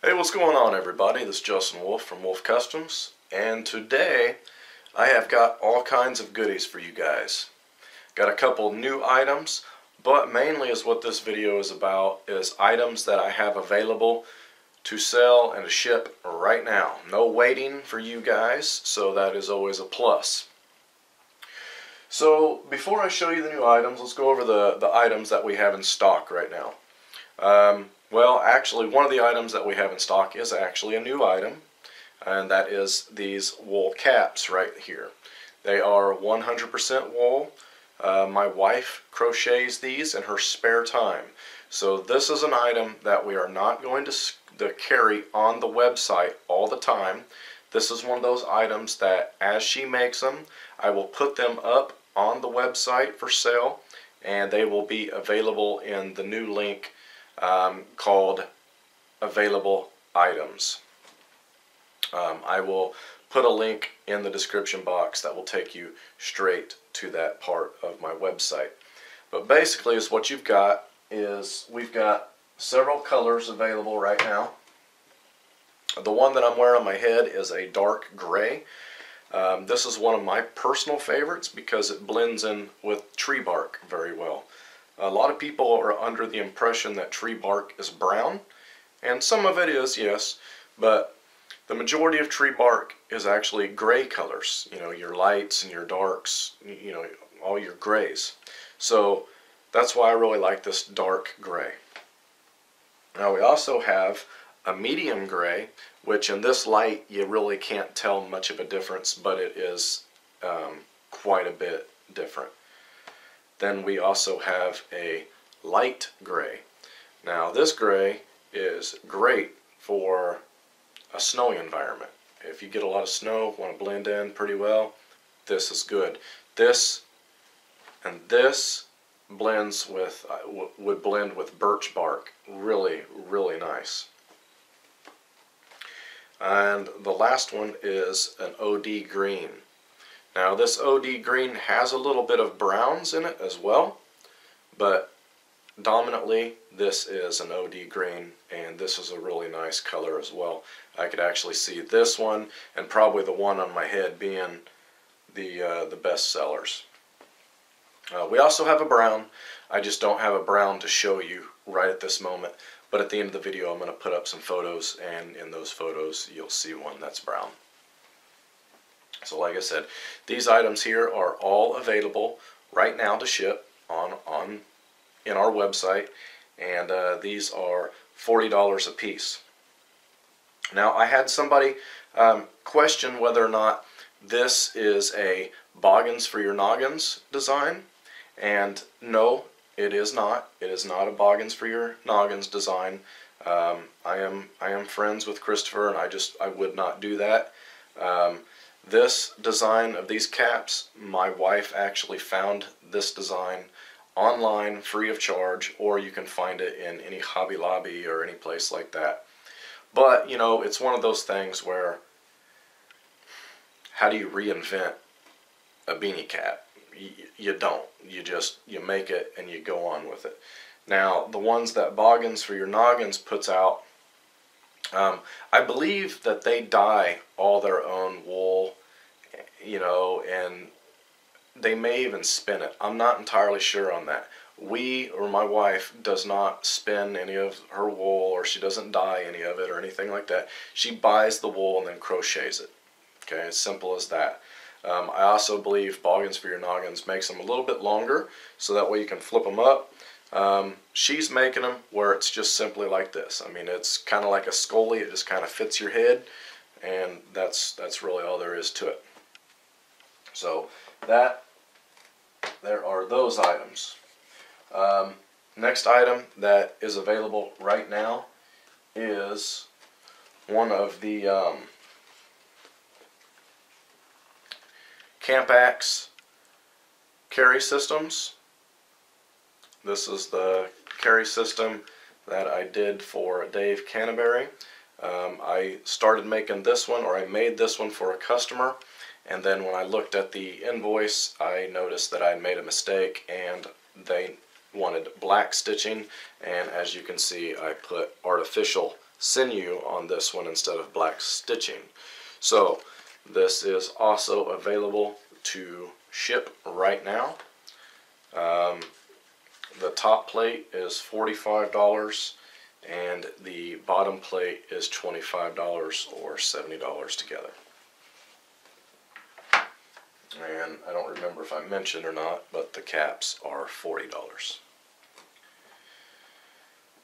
Hey, what's going on, everybody? This is Justin Wolf from Wolf Customs, and today I have got all kinds of goodies for you guys. Got a couple new items, but mainly is what this video is about is items that I have available to sell and to ship right now. No waiting for you guys, so that is always a plus. So before I show you the new items, let's go over the items that we have in stock right now. Well, actually, one of the items that we have in stock is actually a new item, and that is these wool caps right here. They are 100% wool. My wife crochets these in her spare time. So this is an item that we are not going to carry on the website all the time. This is one of those items that as she makes them, I will put them up on the website for sale, and they will be available in the new link called Available Items. I will put a link in the description box that will take you straight to that part of my website. But basically is what you've got is we've got several colors available right now. The one that I'm wearing on my head is a dark gray. This is one of my personal favorites because it blends in with tree bark very well. A lot of people are under the impression that tree bark is brown, and some of it is, yes, but the majority of tree bark is actually gray colors. You know, your lights and your darks, you know, all your grays. So that's why I really like this dark gray. Now we also have a medium gray, which in this light you really can't tell much of a difference, but it is quite a bit different. Then we also have a light gray. Now this gray is great for a snowy environment. If you get a lot of snow, want to blend in pretty well, this is good. This and this blends with, would blend with birch bark. Really, really nice. And the last one is an OD green. Now this OD green has a little bit of browns in it as well, but dominantly this is an OD green, and this is a really nice color as well. I could actually see this one and probably the one on my head being the best sellers. We also have a brown. I just don't have a brown to show you right at this moment, but at the end of the video I'm going to put up some photos, and in those photos you'll see one that's brown. So like I said, these items here are all available right now to ship in our website, and these are $40 a piece. Now I had somebody question whether or not this is a boggins for your noggins design, and no, it is not. It is not a boggins for your noggins design. I am friends with Christopher, and I would not do that. This design of these caps, my wife actually found this design online free of charge, or you can find it in any Hobby Lobby or any place like that. But, you know, it's one of those things where, how do you reinvent a beanie cap? You don't. You make it and you go on with it. Now, the ones that Boggins for Your Noggins puts out, I believe that they dye all their own wool, you know, and they may even spin it. I'm not entirely sure on that. We, or my wife, does not spin any of her wool, or she doesn't dye any of it or anything like that. She buys the wool and then crochets it. Okay, as simple as that. I also believe Boggins for Your Noggins makes them a little bit longer, so that way you can flip them up. She's making them where it's just simply like this. I mean, it's kind of like a scully. It just kind of fits your head, and that's really all there is to it. So there are those items. Next item that is available right now is one of the Kydex carry systems. This is the carry system that I did for Dave Canterbury. I started making this one, or I made this one for a customer, and then when I looked at the invoice I noticed that I had made a mistake, and they wanted black stitching, and as you can see I put artificial sinew on this one instead of black stitching. So this is also available to ship right now. The top plate is $45 and the bottom plate is $25 or $70 together. And I don't remember if I mentioned or not, but the caps are $40.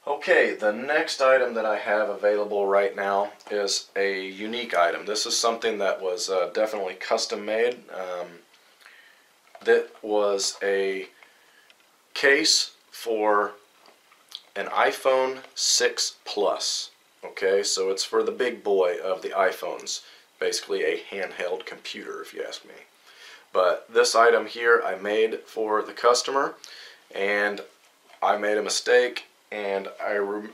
Okay, the next item that I have available right now is a unique item. This is something that was definitely custom made. That was a case for an iPhone 6 Plus. Okay, so it's for the big boy of the iPhones. Basically a handheld computer, if you ask me. But this item here I made for the customer, and I made a mistake, and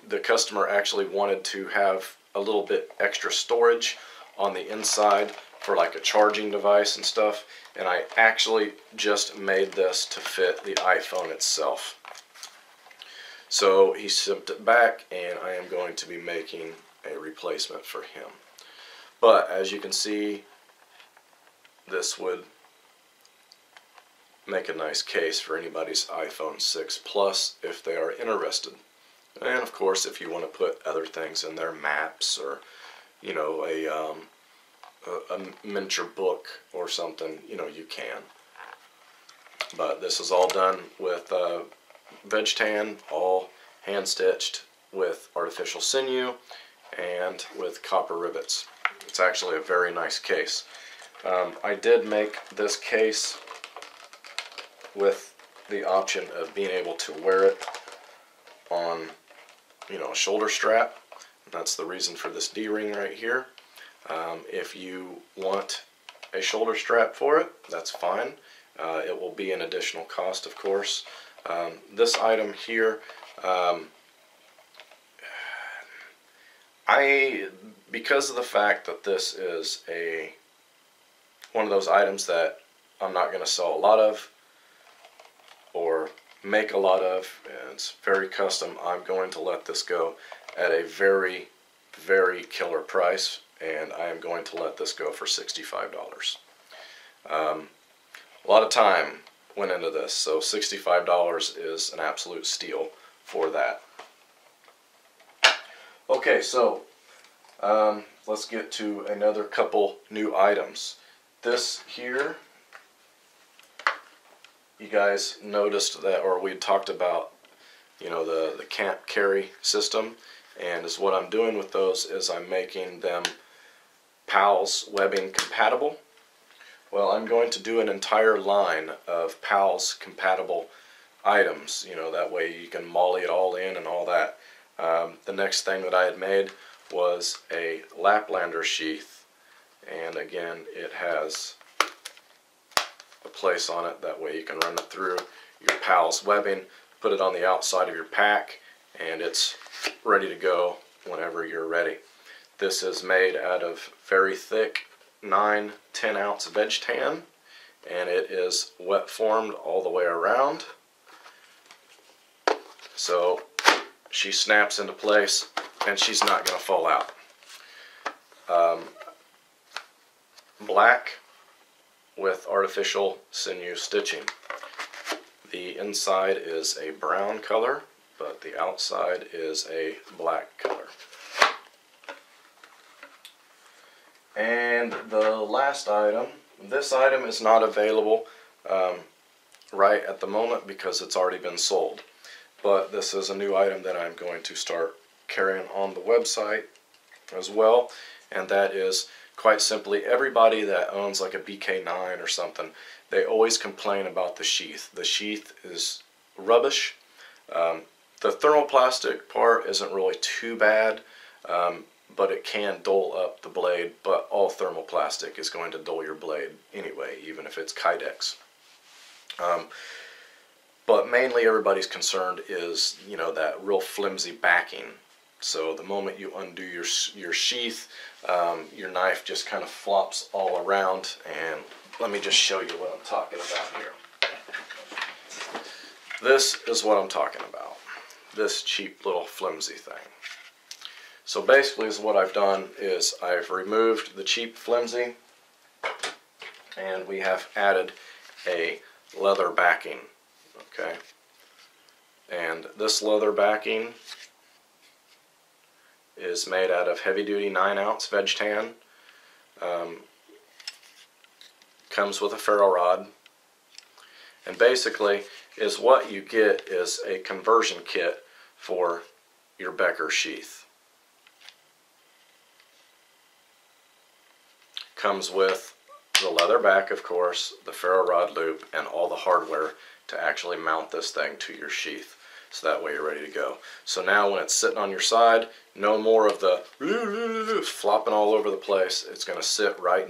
the customer actually wanted to have a little bit extra storage on the inside for like a charging device and stuff, and I actually just made this to fit the iPhone itself. So he shipped it back, and I am going to be making a replacement for him. But as you can see, this would make a nice case for anybody's iPhone 6 Plus if they are interested. And of course, if you want to put other things in there, maps or, you know, a miniature book or something, you know, you can. But this is all done with veg tan, all hand stitched with artificial sinew and with copper rivets. It's actually a very nice case. I did make this case with the option of being able to wear it on, you know, a shoulder strap. That's the reason for this D-ring right here. If you want a shoulder strap for it, that's fine. It will be an additional cost, of course. This item here, because of the fact that this is one of those items that I'm not going to sell a lot of or make a lot of, and it's very custom, I'm going to let this go at a very, very killer price, and I am going to let this go for $65. A lot of time went into this, so $65 is an absolute steal for that. Okay, so let's get to another couple new items. This here, you guys noticed that, or we talked about, you know, the can't carry system, and is what I'm doing with those is I'm making them PALS webbing compatible. Well, I'm going to do an entire line of PALS compatible items, you know, that way you can molly it all in and all that. The next thing that I had made was a Laplander sheath, and again it has a place on it, that way you can run it through your PALS webbing, put it on the outside of your pack, and it's ready to go whenever you're ready. This is made out of very thick 9-10 ounce veg tan, and it is wet formed all the way around, so she snaps into place and she's not going to fall out. Black with artificial sinew stitching. The inside is a brown color, but the outside is a black color. And the last item, this item is not available right at the moment because it's already been sold. But this is a new item that I'm going to start carrying on the website as well, and that is quite simply everybody that owns like a BK9 or something, they always complain about the sheath. The sheath is rubbish. The thermoplastic part isn't really too bad, but it can dull up the blade, but all thermoplastic is going to dull your blade anyway, even if it's Kydex. But mainly everybody's concerned is, you know, that real flimsy backing. So the moment you undo your sheath, your knife just kind of flops all around, and let me just show you what I'm talking about here. This is what I'm talking about. This cheap little flimsy thing. So basically what I've done is I've removed the cheap flimsy, and we have added a leather backing. Okay, and this leather backing is made out of heavy-duty 9-ounce veg tan. Comes with a ferro rod, and basically is what you get is a conversion kit for your Becker sheath. Comes with the leather back, of course, the ferro rod loop, and all the hardware to actually mount this thing to your sheath. So that way you're ready to go. So now when it's sitting on your side, no more of the flopping all over the place. It's going to sit right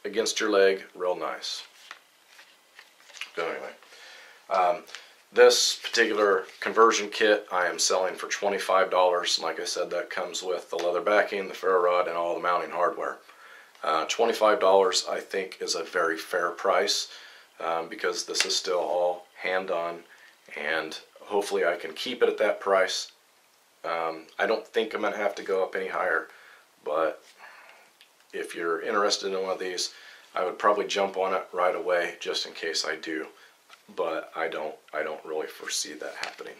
against your leg real nice. So anyway, this particular conversion kit I am selling for $25. Like I said, that comes with the leather backing, the ferro rod, and all the mounting hardware. $25 I think is a very fair price because this is still all hand done, and hopefully I can keep it at that price. I don't think I'm going to have to go up any higher, but if you're interested in one of these, I would probably jump on it right away just in case I do, but I don't really foresee that happening.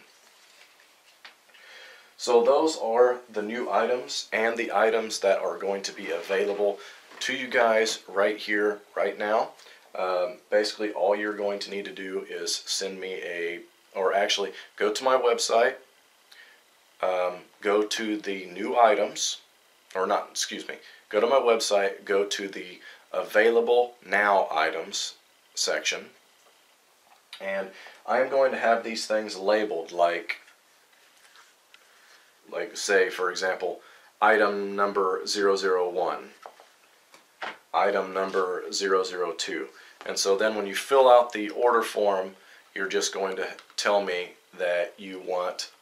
So those are the new items and the items that are going to be available to you guys right here, right now. Basically all you're going to need to do is send me or actually go to my website, go to the new items, or not, excuse me, go to my website, go to the available now items section, and I'm going to have these things labeled like say for example, item number 001, item number 002, and so then when you fill out the order form, you're just going to tell me that you want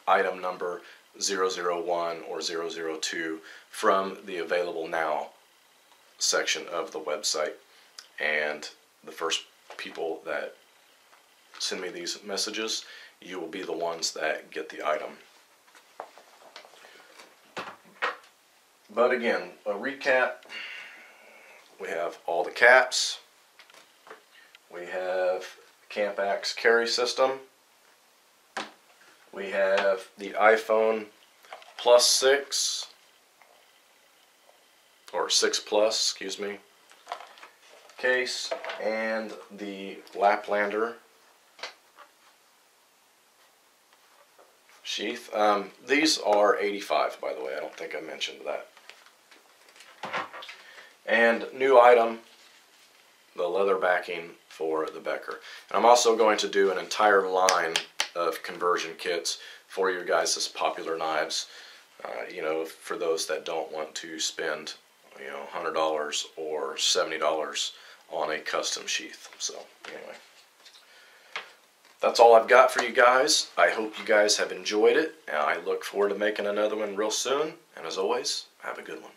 item number 001 or 002 from the available now section of the website, and the first people that send me these messages, you will be the ones that get the item. But again, a recap: we have all the caps, we have Camp Axe carry system, we have the iPhone Plus 6, or 6 Plus, excuse me, case, and the Laplander sheath. These are $85, by the way. I don't think I mentioned that. And new item, the leather backing for the Becker. And I'm also going to do an entire line of conversion kits for your guys' popular knives. You know, for those that don't want to spend, you know, $100 or $70 on a custom sheath. So anyway, that's all I've got for you guys. I hope you guys have enjoyed it, and I look forward to making another one real soon. And as always, have a good one.